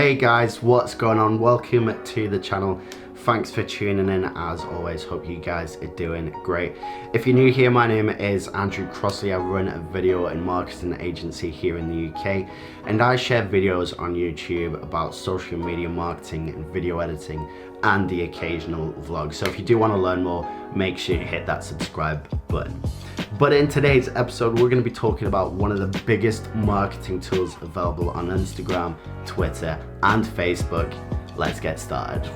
Hey guys, what's going on? Welcome to the channel. Thanks for tuning in. As always, hope you guys are doing great. If you're new here, my name is Andrew Crossley. I run a video and marketing agency here in the UK, and I share videos on YouTube about social media marketing and video editing and the occasional vlog. So if you do want to learn more, make sure you hit that subscribe button. But in today's episode, we're going to be talking about one of the biggest marketing tools available on Instagram, Twitter, and Facebook. Let's get started.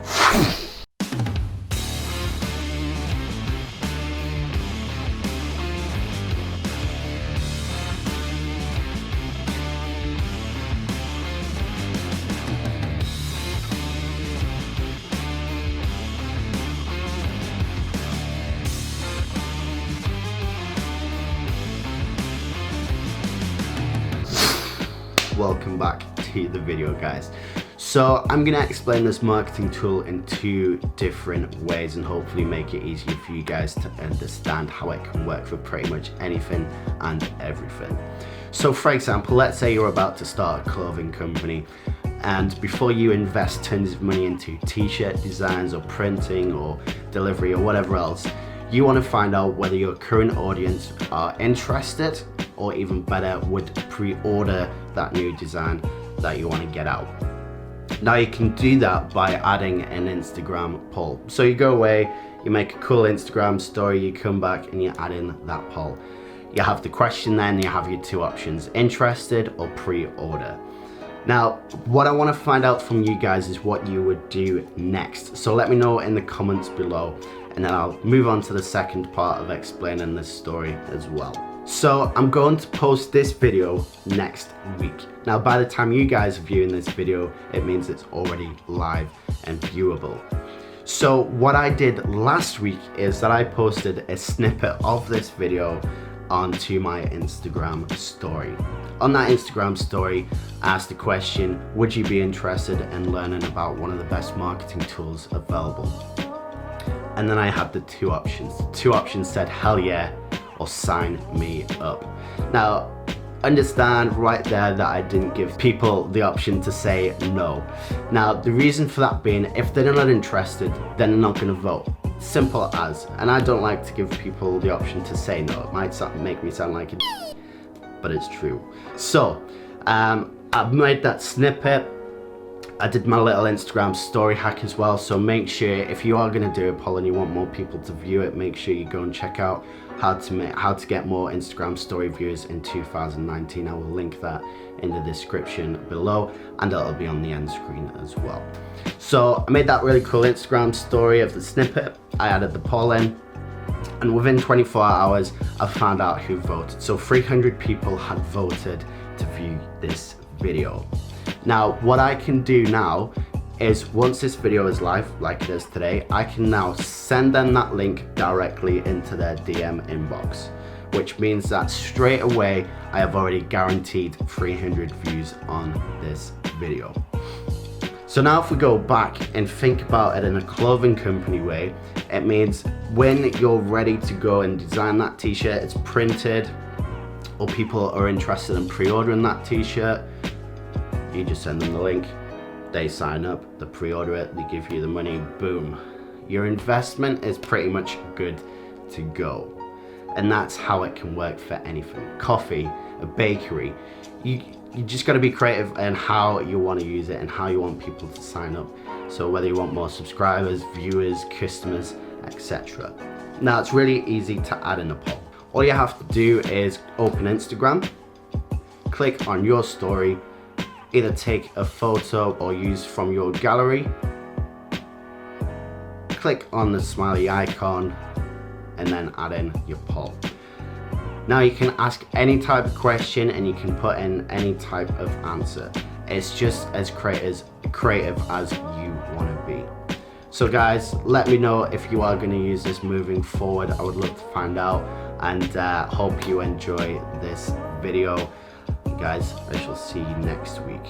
Welcome back to the video, guys. So I'm going to explain this marketing tool in two different ways and hopefully make it easier for you guys to understand how it can work for pretty much anything and everything. So for example, let's say you're about to start a clothing company, and before you invest tons of money into t-shirt designs or printing or delivery or whatever else, you want to find out whether your current audience are interested, or even better, would pre-order that new design that you want to get out. Now you can do that by adding an Instagram poll. So you go away, you make a cool Instagram story, you come back and you add in that poll. You have the question, then you have your two options, interested or pre-order. Now, what I want to find out from you guys is what you would do next. So let me know in the comments below, and then I'll move on to the second part of explaining this story as well. So I'm going to post this video next week. Now, by the time you guys are viewing this video, it means it's already live and viewable. So what I did last week is that I posted a snippet of this video onto my Instagram story. On that Instagram story, I asked the question, would you be interested in learning about one of the best marketing tools available? And then I had the two options. The two options said, hell yeah, or sign me up. Now, understand right there that I didn't give people the option to say no. Now, the reason for that being, if they're not interested, then they're not going to vote. Simple as. And I don't like to give people the option to say no. It might make me sound like a but it's true. So, I've made that snippet. I did my little Instagram story hack as well, so make sure if you are going to do a poll and you want more people to view it, make sure you go and check out how to get more Instagram story views in 2019. I will link that in the description below, and it'll be on the end screen as well. So I made that really cool Instagram story of the snippet. I added the poll in, and within 24 hours I found out who voted. So 300 people had voted to view this video. Now, what I can do now is once this video is live, like it is today, I can now send them that link directly into their DM inbox, which means that straight away, I have already guaranteed 300 views on this video. So now if we go back and think about it in a clothing company way, it means when you're ready to go and design that t-shirt, it's printed, or people are interested in pre-ordering that t-shirt, you just send them the link, they sign up, they pre-order it, they give you the money, boom. Your investment is pretty much good to go. And that's how it can work for anything. Coffee, a bakery, you just gotta be creative in how you wanna use it and how you want people to sign up. So whether you want more subscribers, viewers, customers, etc. Now it's really easy to add in a poll. All you have to do is open Instagram, click on your story, either take a photo or use from your gallery, click on the smiley icon, and then add in your poll. Now you can ask any type of question and you can put in any type of answer. It's just as creative as you want to be. So guys, let me know if you are going to use this moving forward. I would love to find out, and hope you enjoy this video. Guys, I shall see you next week.